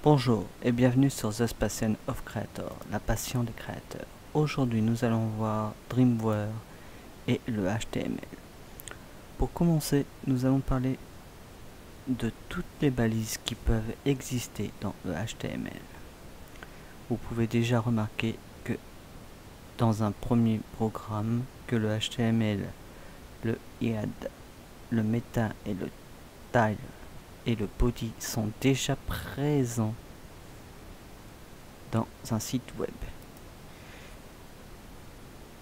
Bonjour et bienvenue sur The Passion of Creator, la passion des créateurs. Aujourd'hui nous allons voir Dreamweaver et le HTML. Pour commencer, nous allons parler de toutes les balises qui peuvent exister dans le HTML. Vous pouvez déjà remarquer que dans un premier programme que le HTML, le head, le meta et le style et le body sont déjà présents dans un site web.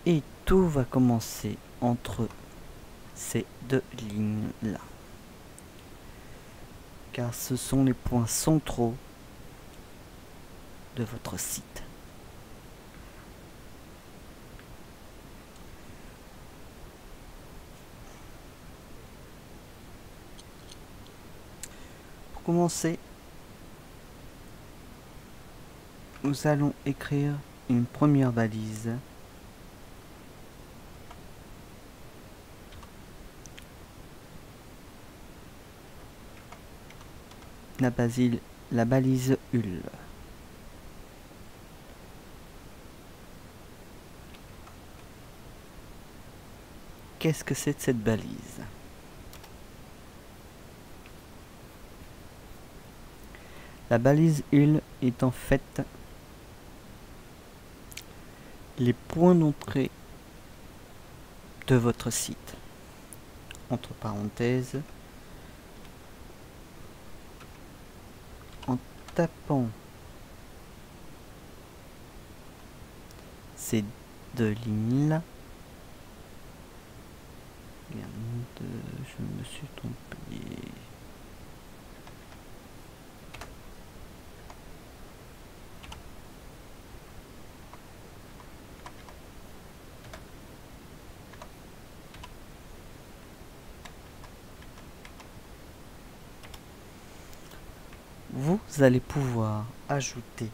Et tout va commencer entre ces deux lignes-là. Car ce sont les points centraux de votre site. Pour commencer, nous allons écrire une première balise la balise UL. Qu'est-ce que c'est de cette balise? La balise UL est en fait les points d'entrée de votre site. Entre parenthèses, en tapant ces deux lignes-là, je me suis trompé. Vous allez pouvoir ajouter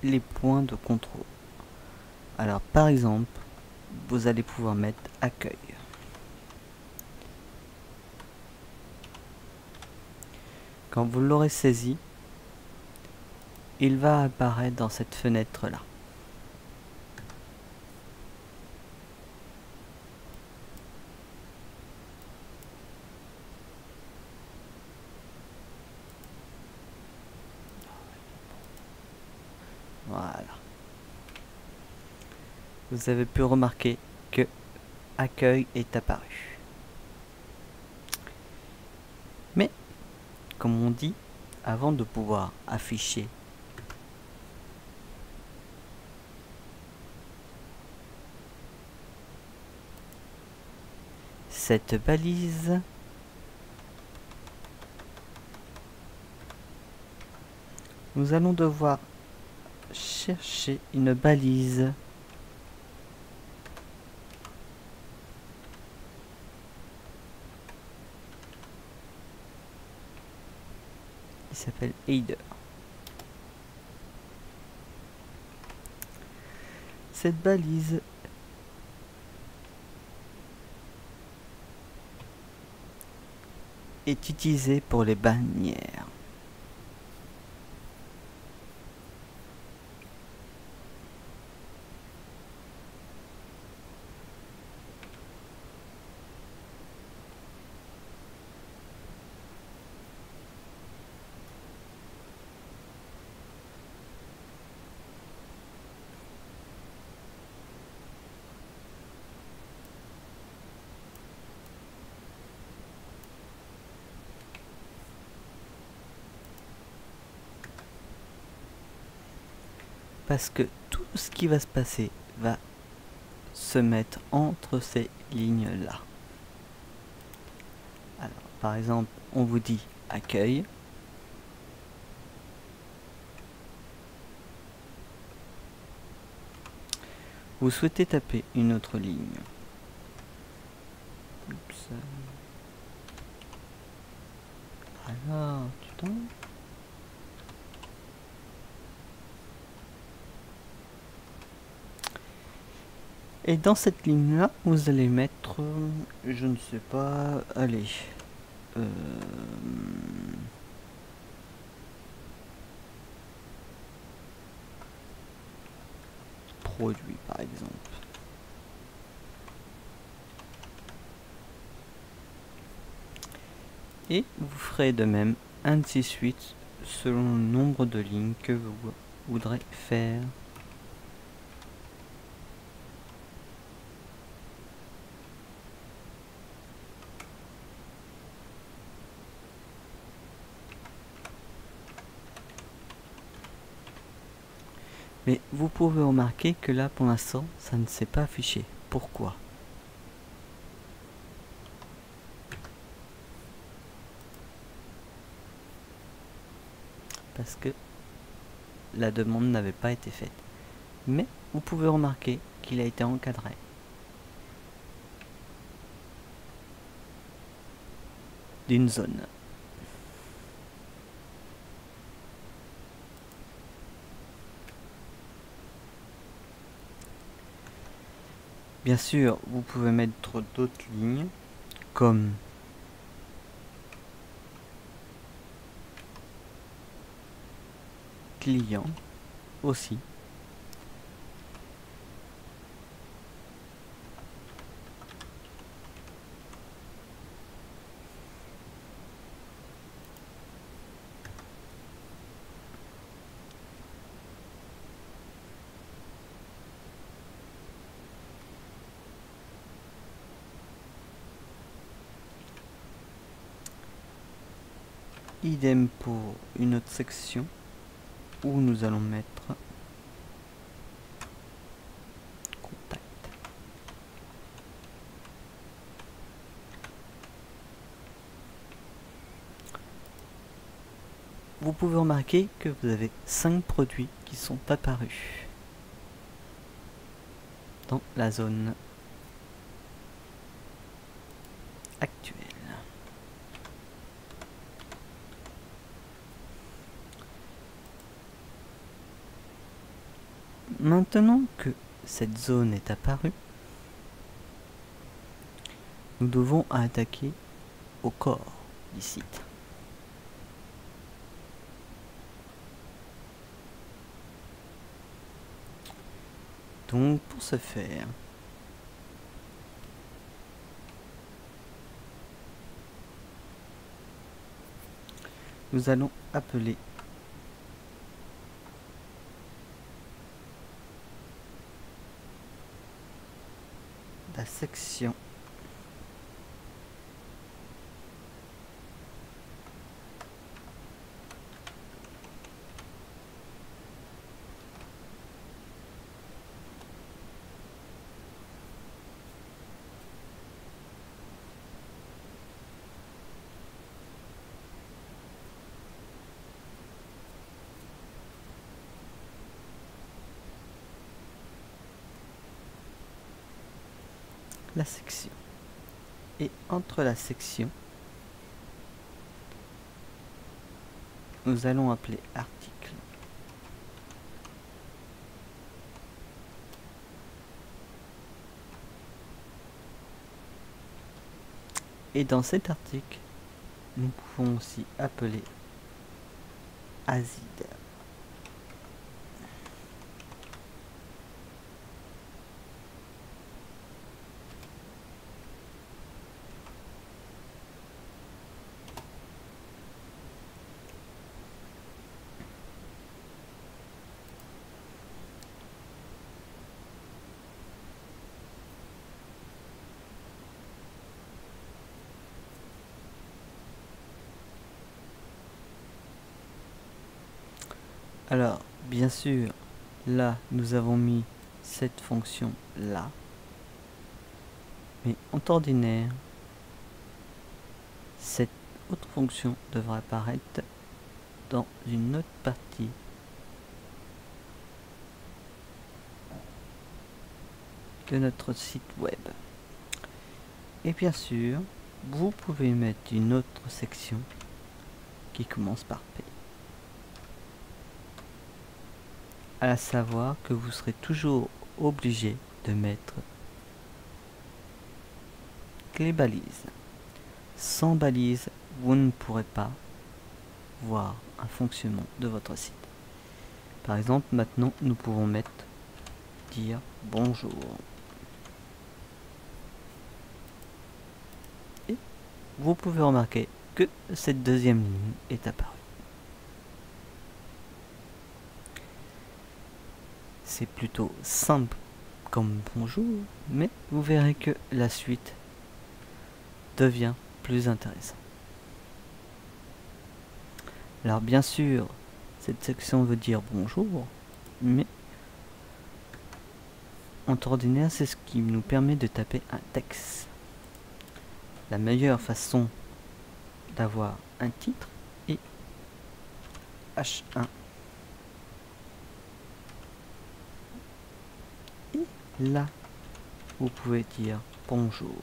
les points de contrôle. Alors par exemple, vous allez pouvoir mettre accueil. Quand vous l'aurez saisi, il va apparaître dans cette fenêtre là. Voilà. Vous avez pu remarquer que accueil est apparu. Mais, comme on dit, avant de pouvoir afficher cette balise, nous allons devoir chercher une balise qui s'appelle header. Cette balise est utilisée pour les bannières. Parce que tout ce qui va se passer va se mettre entre ces lignes-là. Alors, par exemple, on vous dit accueil. Vous souhaitez taper une autre ligne. Oups. Alors, tu tombes. Et dans cette ligne là vous allez mettre, je ne sais pas, allez, produit par exemple. Et vous ferez de même ainsi de suite selon le nombre de lignes que vous voudrez faire. Mais vous pouvez remarquer que là pour l'instant ça ne s'est pas affiché. Pourquoi? Parce que la demande n'avait pas été faite. Mais vous pouvez remarquer qu'il a été encadré. D'une zone. Bien sûr, vous pouvez mettre d'autres lignes, comme client aussi. Idem pour une autre section où nous allons mettre contact. Vous pouvez remarquer que vous avez 5 produits qui sont apparus dans la zone actuelle. Maintenant que cette zone est apparue, nous devons attaquer au corps du site. Donc pour ce faire, nous allons appeler la section la section. Et entre la section, nous allons appeler article. Et dans cet article, nous pouvons aussi appeler acide. Alors, bien sûr, là, nous avons mis cette fonction là. Mais en temps ordinaire, cette autre fonction devra apparaître dans une autre partie de notre site web. Et bien sûr, vous pouvez mettre une autre section qui commence par P. À savoir que vous serez toujours obligé de mettre les balises. Sans balises, vous ne pourrez pas voir un fonctionnement de votre site. Par exemple, maintenant, nous pouvons dire bonjour. Et vous pouvez remarquer que cette deuxième ligne est apparue. C'est plutôt simple comme bonjour, mais vous verrez que la suite devient plus intéressante. Alors bien sûr, cette section veut dire bonjour, mais en temps ordinaire, c'est ce qui nous permet de taper un texte. La meilleure façon d'avoir un titre est H1. Et là, vous pouvez dire bonjour.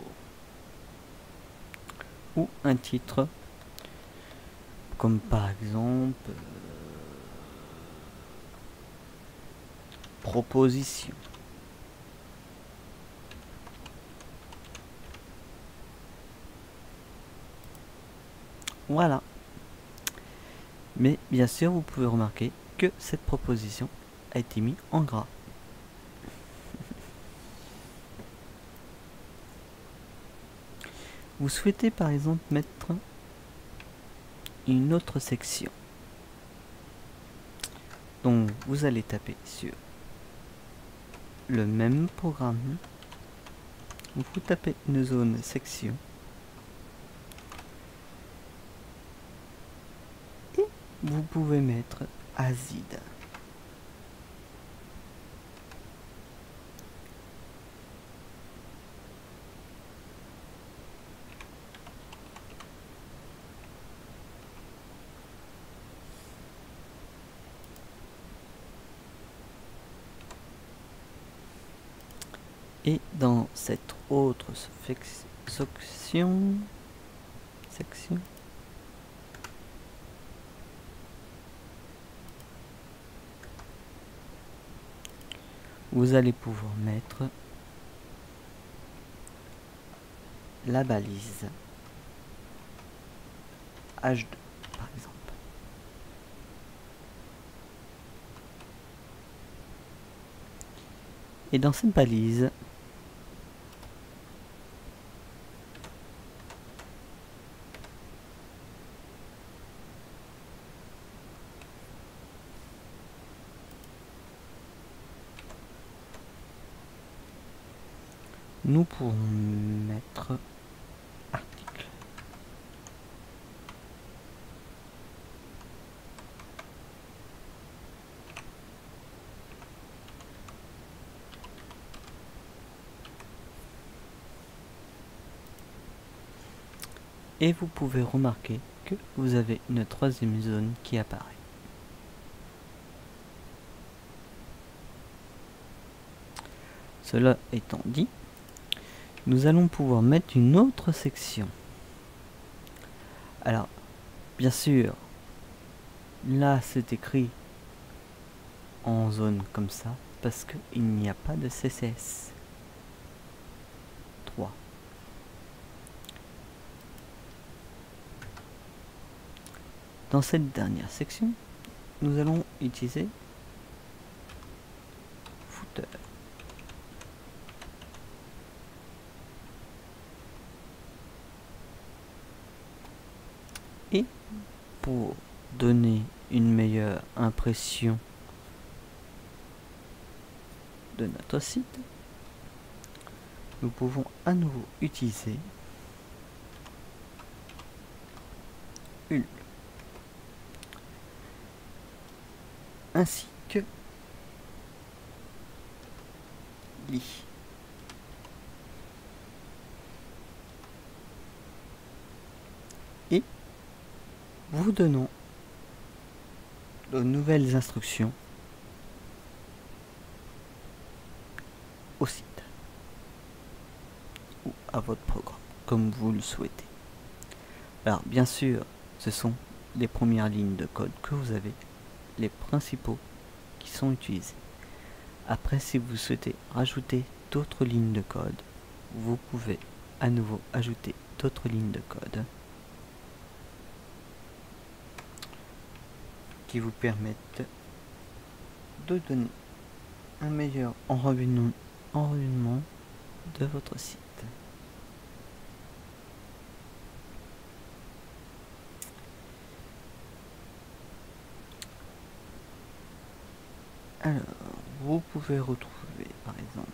Ou un titre, comme par exemple proposition. Voilà. Mais bien sûr, vous pouvez remarquer que cette proposition a été mise en gras. Vous souhaitez par exemple mettre une autre section. Donc vous allez taper sur le même programme. Vous tapez une zone section. Et vous pouvez mettre AZID. Et dans cette autre section, vous allez pouvoir mettre la balise H2 par exemple. Et dans cette balise, nous pourrons mettre article. Et vous pouvez remarquer que vous avez une troisième zone qui apparaît. Cela étant dit, nous allons pouvoir mettre une autre section. Alors, bien sûr, là c'est écrit en zone comme ça, parce qu'il n'y a pas de CSS 3. Dans cette dernière section, nous allons utiliser footer. Et pour donner une meilleure impression de notre site, nous pouvons à nouveau utiliser une ainsi que lit. Et vous donnons de nouvelles instructions au site ou à votre programme, comme vous le souhaitez. Alors bien sûr, ce sont les premières lignes de code que vous avez, les principaux qui sont utilisés. Après, si vous souhaitez rajouter d'autres lignes de code, vous pouvez à nouveau ajouter d'autres lignes de code qui vous permettent de donner un meilleur environnement de votre site. Alors, vous pouvez retrouver par exemple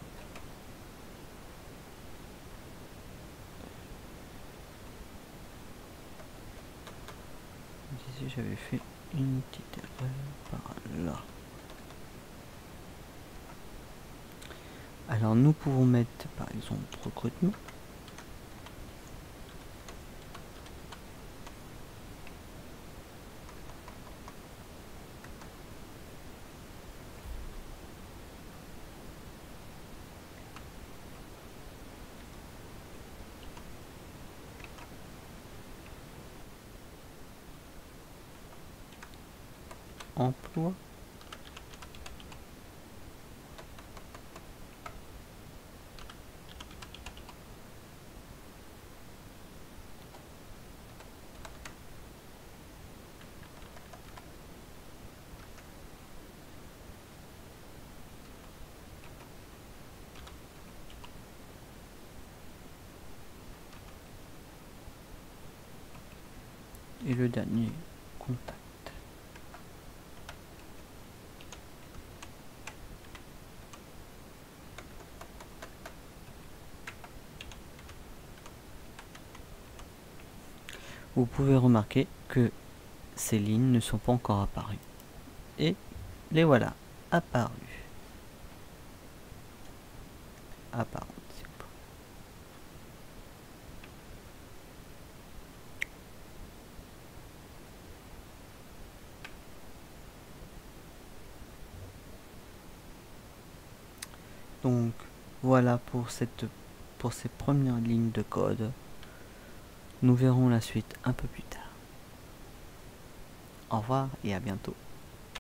ici j'avais fait une petite erreur par là. Alors nous pouvons mettre par exemple recrutement. Emploi. Et le dernier, contact. Vous pouvez remarquer que ces lignes ne sont pas encore apparues. Et les voilà, apparues. Apparentes. Donc voilà pour ces premières lignes de code. Nous verrons la suite un peu plus tard. Au revoir et à bientôt.